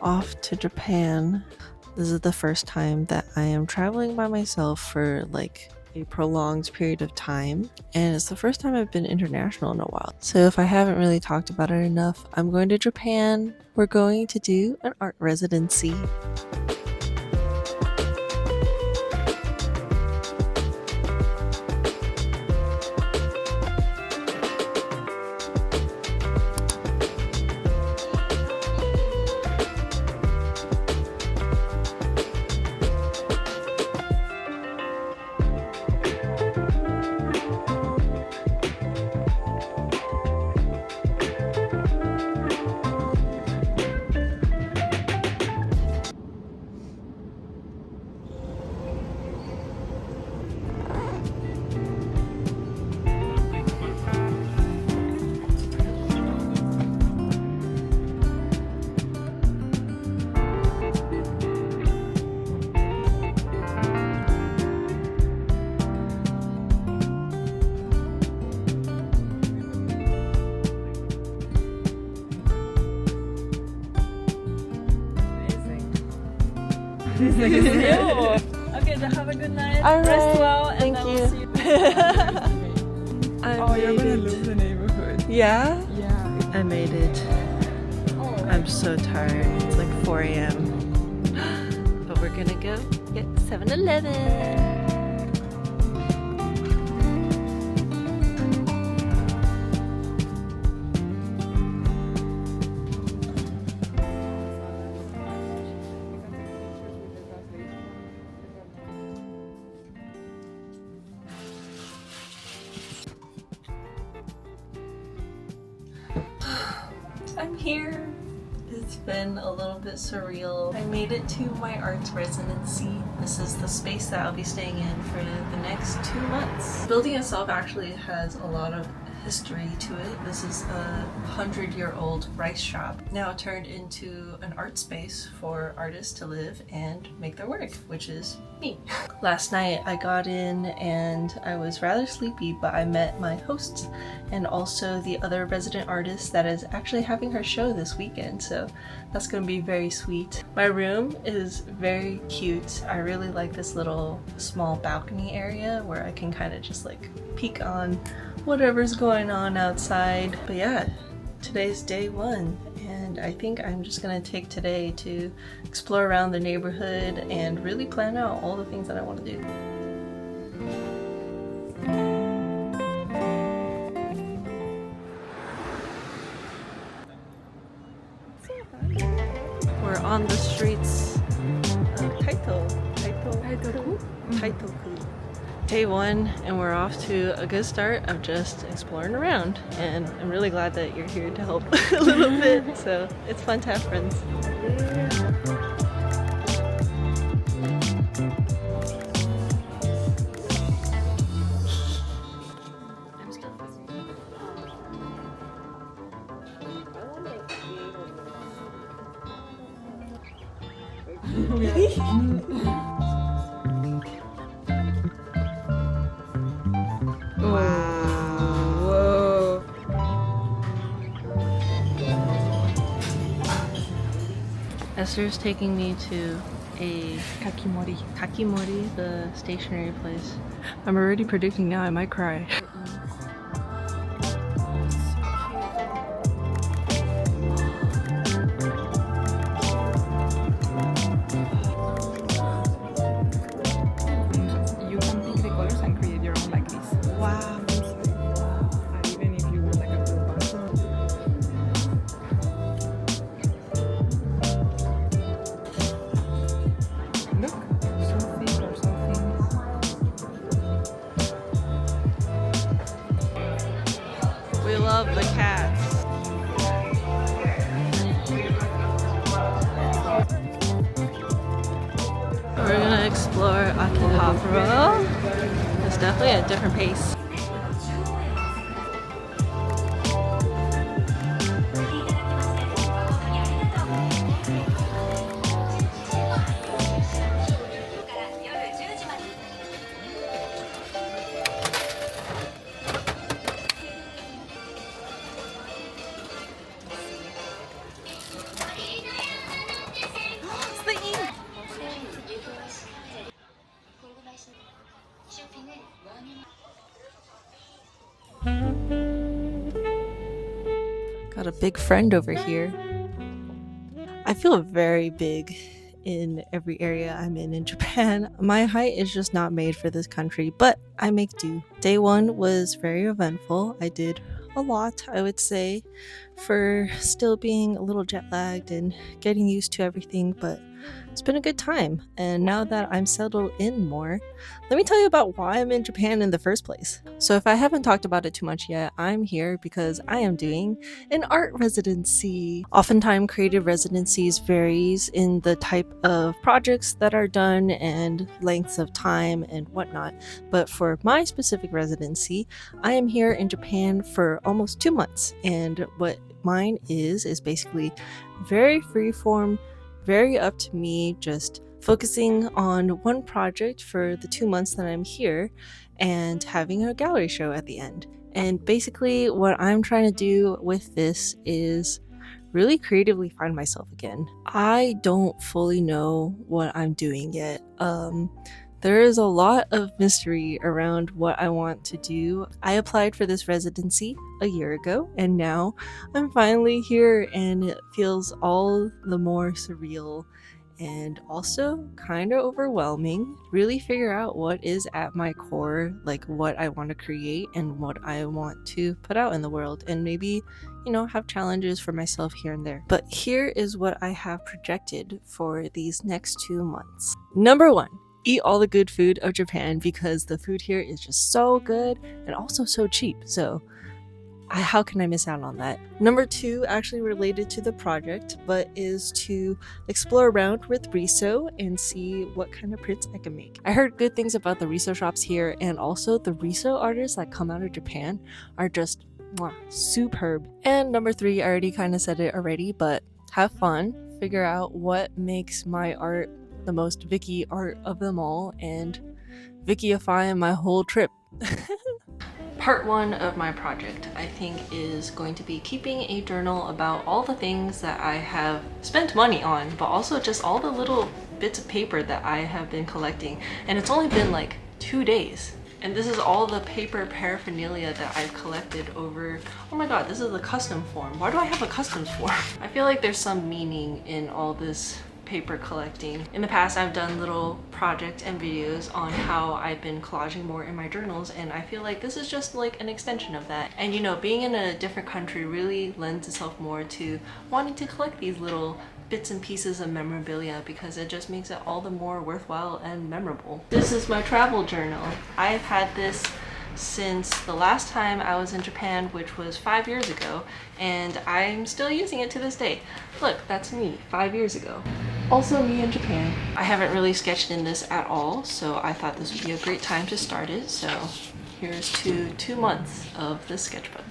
off to Japan. This is the first time that I am traveling by myself for like a prolonged period of time, and it's the first time I've been international in a while. So if I haven't really talked about it enough, I'm going to Japan. We're going to do an art residency. Okay, then have a good night. All right. Rest well, and Thank I you. will see you. Oh, you're gonna love the neighborhood. Yeah? Yeah. I made it. I'm so tired. It's like 4 a.m. But we're gonna go get 7-Eleven. I'm here. It's been a little bit surreal. I made it to my arts residency. This is the space that I'll be staying in for the next 2 months. The building itself actually has a lot of history to it. This is a 100-year-old rice shop, now turned into an art space for artists to live and make their work, which is me. Last night I got in and I was rather sleepy, but I met my hosts and also the other resident artist that is actually having her show this weekend, so that's gonna be very sweet. My room is very cute. I really like this little small balcony area where I can kind of just like peek on whatever's going on outside. But yeah, today's day 1 and I think I'm just gonna take today to explore around the neighborhood and really plan out all the things that I want to do. We're on the streets of Taito-ku. Day 1, and we're off to a good start of just exploring around, and I'm really glad that you're here to help a little bit, so it's fun to have friends. Whoa. Esther's taking me to a kakimori, the stationery place. I'm already predicting now I might cry. You can pick the colors and create your own like this. Wow. And even if you want like a blue background. Look, something or something. We love the cats. We're gonna explore Akihabara. It's definitely a different pace. Got a big friend over here. I feel very big in every area I'm in Japan. My height is just not made for this country, but I make do. Day one was very eventful. I did a lot, I would say, for still being a little jet lagged and getting used to everything, but it's been a good time. And now that I'm settled in more, let me tell you about why I'm in Japan in the first place. So if I haven't talked about it too much yet, I'm here because I am doing an art residency. Oftentimes creative residencies varies in the type of projects that are done and lengths of time and whatnot. But for my specific residency, I am here in Japan for almost 2 months. And what mine is basically very freeform, very up to me, just focusing on one project for the 2 months that I'm here and having a gallery show at the end. And basically what I'm trying to do with this is really creatively find myself again. I don't fully know what I'm doing yet. There is a lot of mystery around what I want to do. I applied for this residency a year ago, and now I'm finally here, and it feels all the more surreal and also kind of overwhelming. Really figure out what is at my core, like what I want to create and what I want to put out in the world, and maybe, have challenges for myself here and there. But here is what I have projected for these next 2 months. Number 1. Eat all the good food of Japan, because the food here is just so good and also so cheap. So how can I miss out on that? Number 2, actually related to the project, but is to explore around with Riso and see what kind of prints I can make. I heard good things about the Riso shops here, and also the Riso artists that come out of Japan are just superb. And number 3, I already kind of said it already, but have fun, figure out what makes my art the most Vicky art of them all, and Vickyify my whole trip. Part 1 of my project, I think, is going to be keeping a journal about all the things that I have spent money on, but also just all the little bits of paper that I have been collecting. And it's only been like 2 days. And this is all the paper paraphernalia that I've collected over, oh my god, this is a custom form. Why do I have a customs form? I feel like there's some meaning in all this paper collecting. In the past, I've done little projects and videos on how I've been collaging more in my journals, and I feel like this is just like an extension of that. And being in a different country really lends itself more to wanting to collect these little bits and pieces of memorabilia, because it just makes it all the more worthwhile and memorable. This is my travel journal. I've had this since the last time I was in Japan, which was 5 years ago, and I'm still using it to this day. Look, that's me 5 years ago. Also me in Japan. I haven't really sketched in this at all, so I thought this would be a great time to start it. So here's to 2 months of the sketchbook.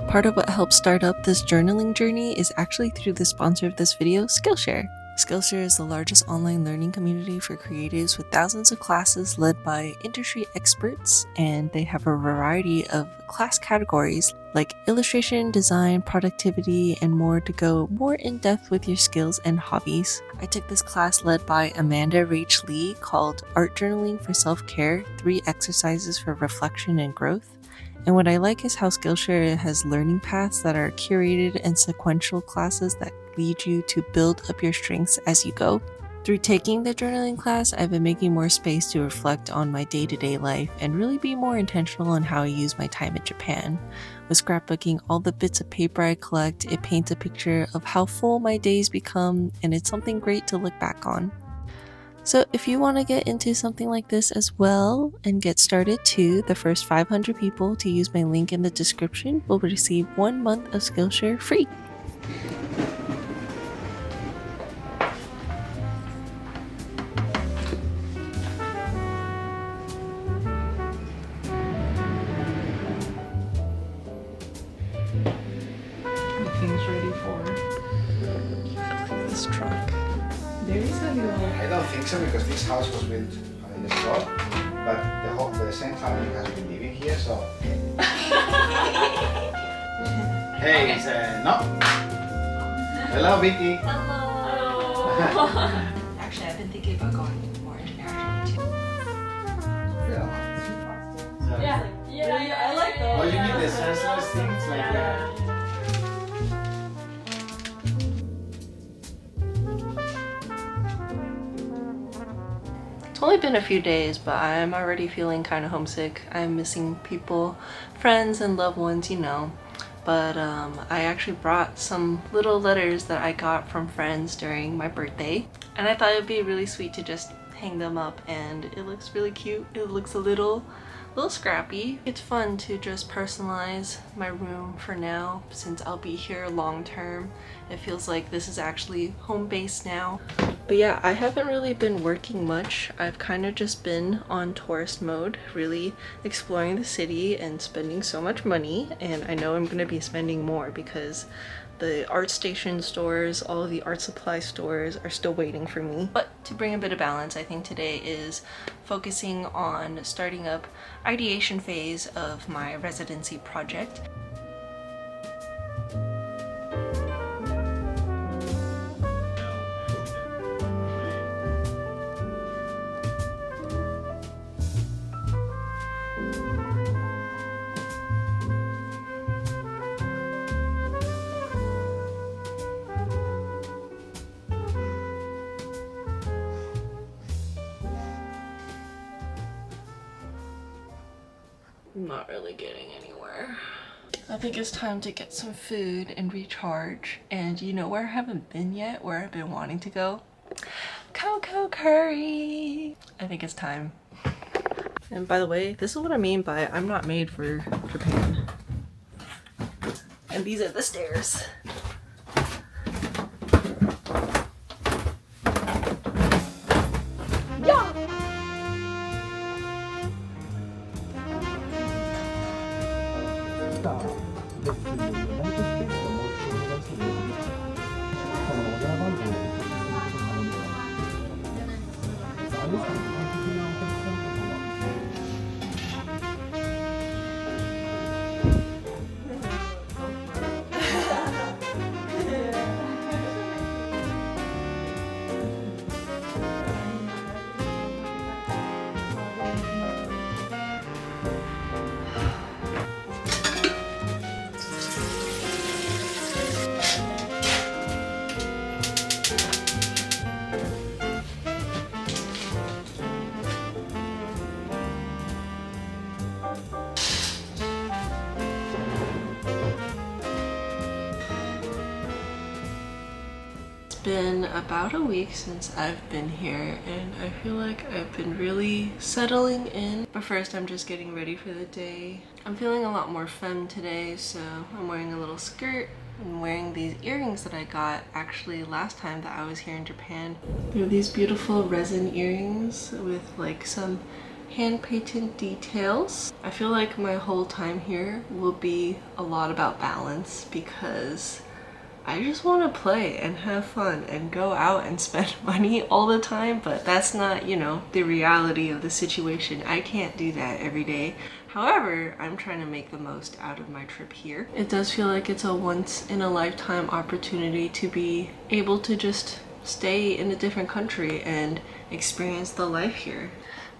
Part of what helped start up this journaling journey is actually through the sponsor of this video, Skillshare. Skillshare is the largest online learning community for creatives with thousands of classes led by industry experts, and they have a variety of class categories like illustration, design, productivity, and more to go more in depth with your skills and hobbies. I took this class led by Amanda Rach Lee called Art Journaling for Self-Care, 3 Exercises for Reflection and Growth. And what I like is how Skillshare has learning paths that are curated and sequential classes that lead you to build up your strengths as you go. Through taking the journaling class, I've been making more space to reflect on my day-to-day life and really be more intentional on how I use my time in Japan. With scrapbooking all the bits of paper I collect, it paints a picture of how full my days become, and it's something great to look back on. So if you want to get into something like this as well and get started too, the first 500 people to use my link in the description will receive 1 month of Skillshare free. Everything's ready for This truck. There is a little. I don't think so, because this house was built in the store, but the same family has been living here, so. Hey, it's no. Hello, Vicky. Hello. Actually, I've been thinking about going more internationally too. Yeah. Yeah, I like those. Oh, you mean the senseless things like that? It's only been a few days, but I'm already feeling kind of homesick. I'm missing people, friends, and loved ones, you know. But I actually brought some little letters that I got from friends during my birthday. And I thought it would be really sweet to just hang them up, and it looks really cute. It looks a little scrappy. It's fun to just personalize my room for now, since I'll be here long term. It feels like this is actually home base now. But yeah, I haven't really been working much. I've kind of just been on tourist mode, really exploring the city and spending so much money. And I know I'm gonna be spending more because the art station stores, all of the art supply stores are still waiting for me. But to bring a bit of balance, I think today is focusing on starting up ideation phase of my residency project. I'm not really getting anywhere. I think it's time to get some food and recharge. And you know where I haven't been yet, where I've been wanting to go? Cocoa curry! I think it's time. And by the way, this is what I mean by I'm not made for Japan. And these are the stairs. Been about a week since I've been here, and I feel like I've been really settling in. But first, I'm just getting ready for the day. I'm feeling a lot more femme today, so I'm wearing a little skirt. I'm wearing these earrings that I got actually last time that I was here in Japan. They're these beautiful resin earrings with like some hand painted details. I feel like my whole time here will be a lot about balance because I just want to play and have fun and go out and spend money all the time, but that's not, you know, the reality of the situation. I can't do that every day. However, I'm trying to make the most out of my trip here. It does feel like it's a once-in-a-lifetime opportunity to be able to just stay in a different country and experience the life here.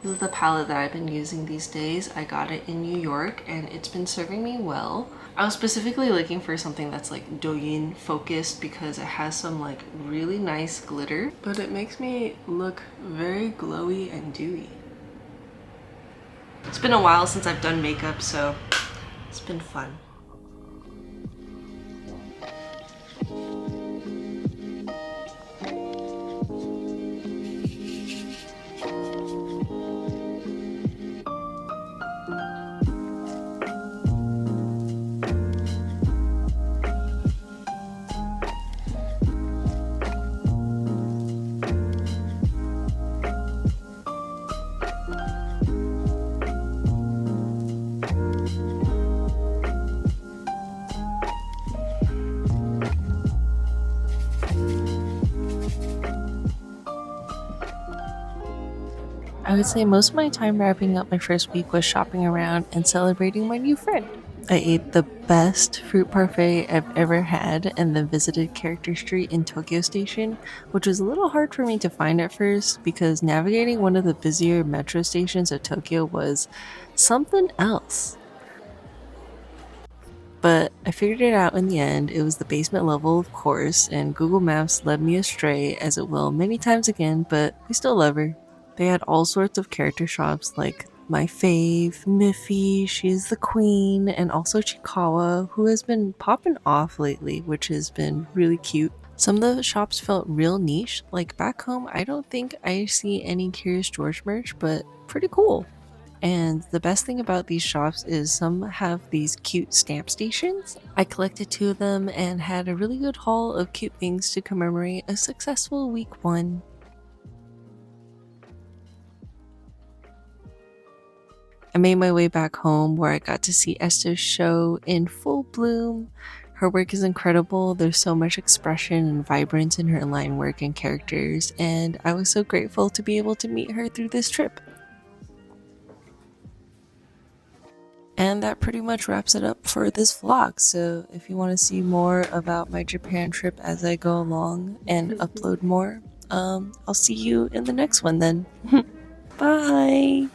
This is the palette that I've been using these days. I got it in New York and it's been serving me well. I was specifically looking for something that's like Douyin focused because it has some like really nice glitter, but it makes me look very glowy and dewy. It's been a while since I've done makeup, so it's been fun. I would say most of my time wrapping up my first week was shopping around and celebrating my new friend. I ate the best fruit parfait I've ever had and then visited Character Street in Tokyo Station, which was a little hard for me to find at first because navigating one of the busier metro stations of Tokyo was something else. But I figured it out in the end. It was the basement level, of course, and Google Maps led me astray, as it will many times again, but we still love her. They had all sorts of character shops like my fave, Miffy, she is the queen, and also Chikawa, who has been popping off lately, which has been really cute. Some of the shops felt real niche, like back home I don't think I see any Curious George merch, but pretty cool. And the best thing about these shops is some have these cute stamp stations. I collected 2 of them and had a really good haul of cute things to commemorate a successful week 1. I made my way back home where I got to see Esther's show in full bloom. Her work is incredible. There's so much expression and vibrance in her line work and characters, and I was so grateful to be able to meet her through this trip. And that pretty much wraps it up for this vlog. So if you want to see more about my Japan trip as I go along and upload more, I'll see you in the next one then. Bye!